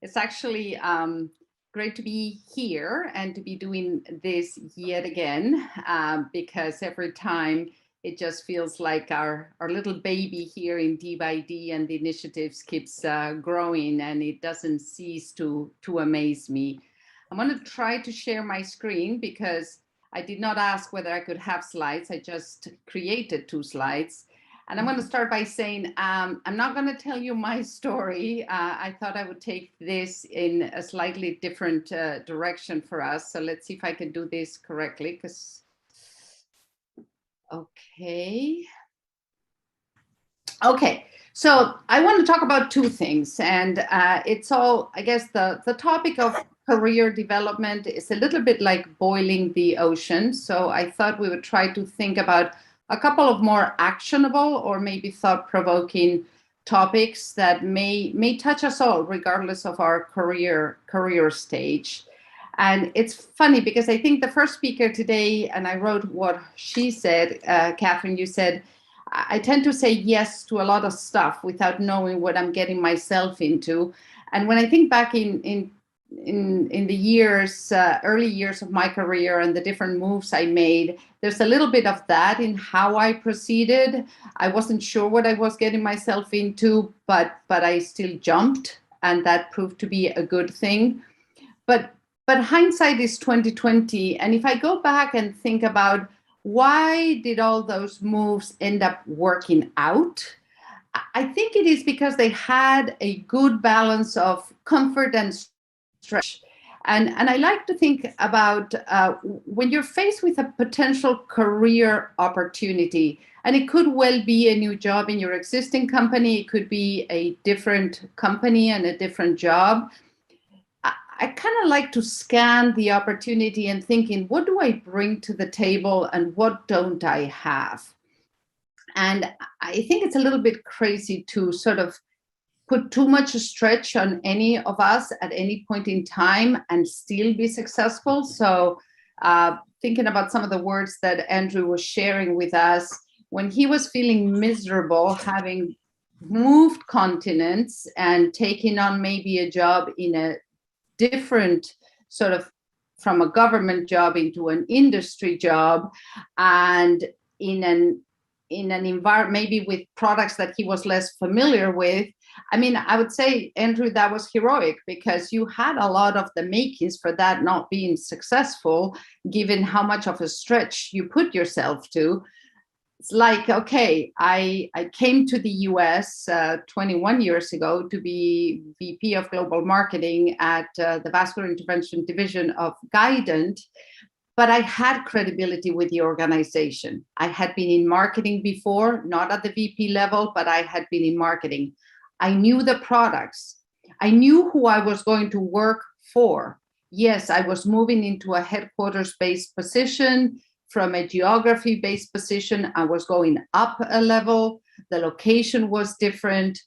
It's actually great to be here and to be doing this yet again, because every time it just feels like our little baby here in D by D, and the initiatives keeps growing, and it doesn't cease to amaze me. I'm going to try to share my screen because I did not ask whether I could have slides. I just created 2 slides. And I'm going to start by saying, I'm not going to tell you my story. I thought I would take this in a slightly different direction for us. So let's see if I can do this correctly. Okay. So I want to talk about 2 things. And it's all, I guess, the topic of career development is a little bit like boiling the ocean. So I thought we would try to think about a couple of more actionable or maybe thought-provoking topics that may touch us all, regardless of our career stage. And it's funny because I think the first speaker today, and I wrote what she said, Catherine, you said, I tend to say yes to a lot of stuff without knowing what I'm getting myself into. And when I think back in the years, early years of my career and the different moves I made, there's a little bit of that in how I proceeded. I wasn't sure what I was getting myself into, but I still jumped, and that proved to be a good thing. But hindsight is 2020, and if I go back and think about why did all those moves end up working out, I think it is because they had a good balance of comfort and stretch. And I like to think about when you're faced with a potential career opportunity, and it could well be a new job in your existing company, it could be a different company and a different job. I kind of like to scan the opportunity and thinking, what do I bring to the table and what don't I have? And I think it's a little bit crazy to sort of put too much stretch on any of us at any point in time and still be successful. So thinking about some of the words that Andrew was sharing with us, when he was feeling miserable, having moved continents and taking on maybe a job in a different sort of from a government job into an industry job, and in an environment maybe with products that he was less familiar with. I mean, I would say, Andrew, that was heroic because you had a lot of the makings for that not being successful, given how much of a stretch you put yourself to. It's like, okay, I came to the US 21 years ago to be VP of Global Marketing at the Vascular Intervention Division of Guidant, but I had credibility with the organization. I had been in marketing before, not at the VP level, but I had been in marketing. I knew the products. I knew who I was going to work for. Yes, I was moving into a headquarters-based position. From a geography-based position, I was going up a level. The location was different,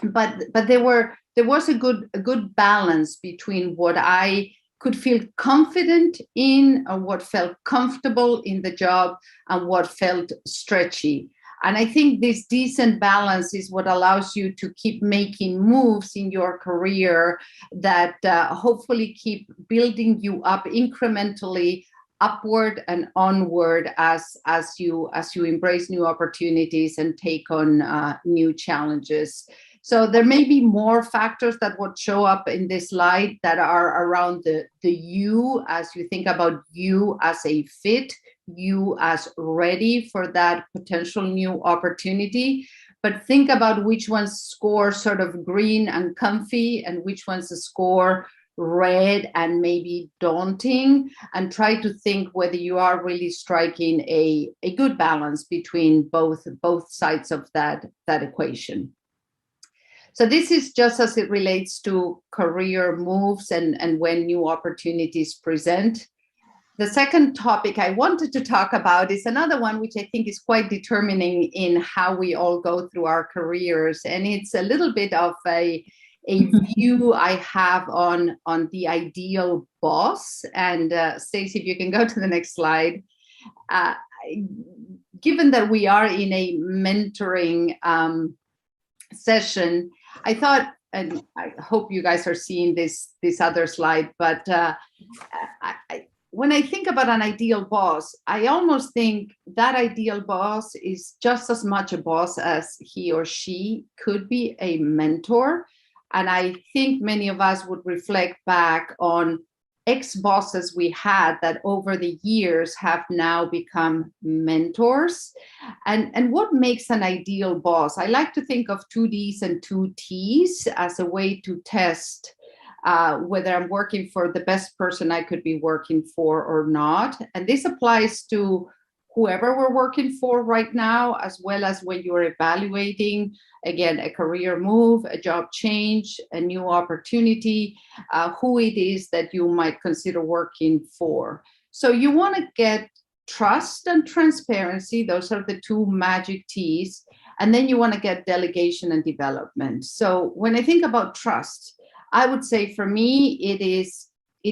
but there was a good balance between what I could feel confident in, or what felt comfortable in the job, and what felt stretchy. And I think this decent balance is what allows you to keep making moves in your career that hopefully keep building you up incrementally, upward and onward as you embrace new opportunities and take on new challenges. So there may be more factors that would show up in this slide that are around the you, as you think about you as a fit, you as ready for that potential new opportunity. But think about which ones score sort of green and comfy and which ones score red and maybe daunting, and try to think whether you are really striking a good balance between both sides of that equation. So this is just as it relates to career moves and when new opportunities present. The second topic I wanted to talk about is another one which I think is quite determining in how we all go through our careers, and it's a little bit of a view I have on the ideal boss. And Stacey, if you can go to the next slide. Given that we are in a mentoring session, I thought and I hope you guys are seeing this other slide, but when I think about an ideal boss, I almost think that ideal boss is just as much a boss as he or she could be a mentor. And I think many of us would reflect back on ex-bosses we had that over the years have now become mentors. And what makes an ideal boss? I like to think of 2Ds and 2Ts as a way to test whether I'm working for the best person I could be working for or not. And this applies to whoever we're working for right now, as well as when you're evaluating, again, a career move, a job change, a new opportunity, who it is that you might consider working for. So you want to get trust and transparency. Those are the two magic T's. And then you want to get delegation and development. So when I think about trust, I would say for me, it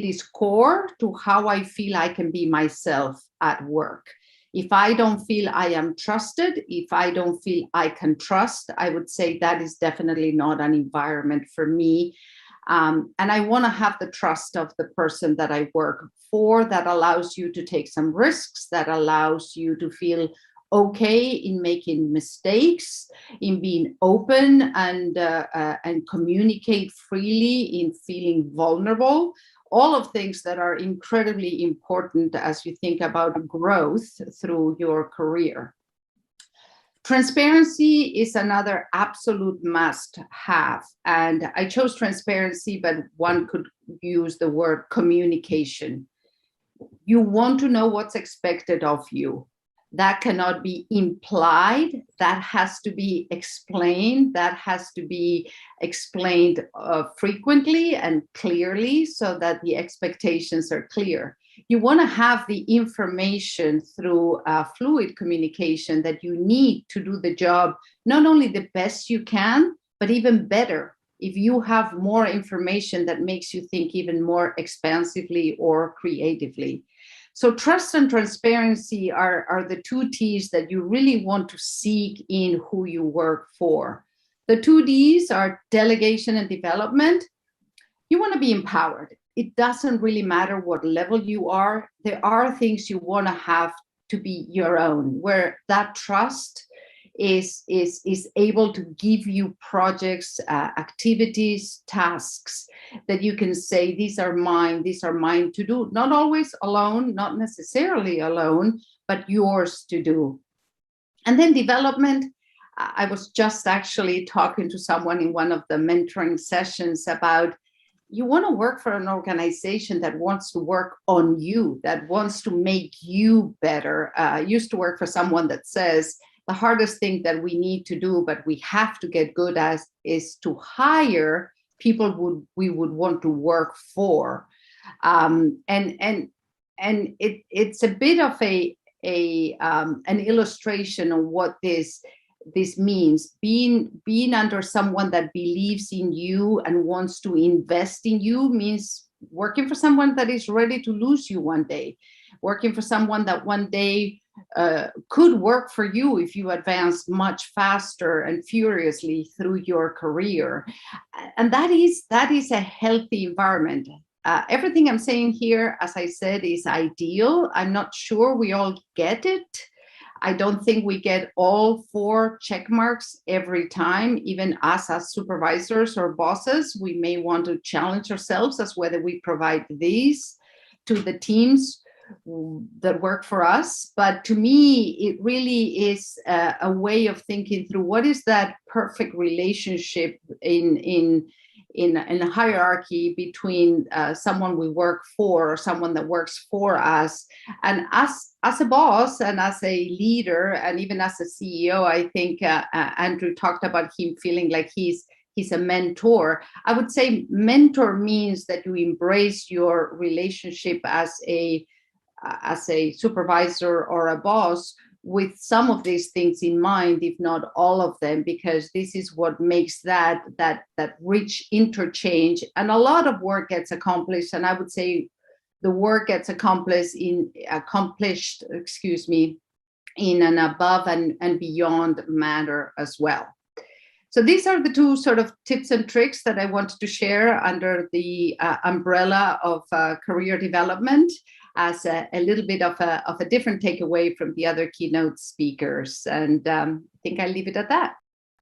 is core to how I feel I can be myself at work. If I don't feel I am trusted, if I don't feel I can trust, I would say that is definitely not an environment for me. And I want to have the trust of the person that I work for, that allows you to take some risks, that allows you to feel okay in making mistakes, in being open and communicate freely, in feeling vulnerable. All of things that are incredibly important as you think about growth through your career. Transparency is another absolute must-have. And I chose transparency, but one could use the word communication. You want to know what's expected of you. That cannot be implied. That has to be explained. That has to be explained frequently and clearly so that the expectations are clear. You want to have the information through fluid communication that you need to do the job, not only the best you can, but even better. If you have more information that makes you think even more expansively or creatively. So trust and transparency are the two T's that you really want to seek in who you work for. The two D's are delegation and development. You want to be empowered. It doesn't really matter what level you are. There are things you want to have to be your own, where that trust is able to give you projects, activities, tasks that you can say, these are mine to do. Not always alone, not necessarily alone, but yours to do. And then development. I was just actually talking to someone in one of the mentoring sessions about, you want to work for an organization that wants to work on you, that wants to make you better. I used to work for someone that says, the hardest thing that we need to do, but we have to get good at, is to hire people we would want to work for. And it's a bit of an illustration of what this means. Being under someone that believes in you and wants to invest in you means working for someone that is ready to lose you one day, working for someone that one day could work for you if you advance much faster and furiously through your career. And that is a healthy environment. Everything I'm saying here, as I said, is ideal. I'm not sure we all get it. I don't think we get all 4 check marks every time. Even us as supervisors or bosses, we may want to challenge ourselves as whether we provide these to the teams that work for us. But to me, it really is a way of thinking through what is that perfect relationship in a hierarchy between someone we work for or someone that works for us. And us as a boss and as a leader and even as a CEO, I think Andrew talked about him feeling like he's a mentor. I would say mentor means that you embrace your relationship as a supervisor or a boss with some of these things in mind, if not all of them, because this is what makes that rich interchange. And a lot of work gets accomplished. And I would say the work gets accomplished in an above and beyond manner as well. So these are the two sort of tips and tricks that I wanted to share under the umbrella of career development, as a little bit of a different takeaway from the other keynote speakers. And I think I'll leave it at that.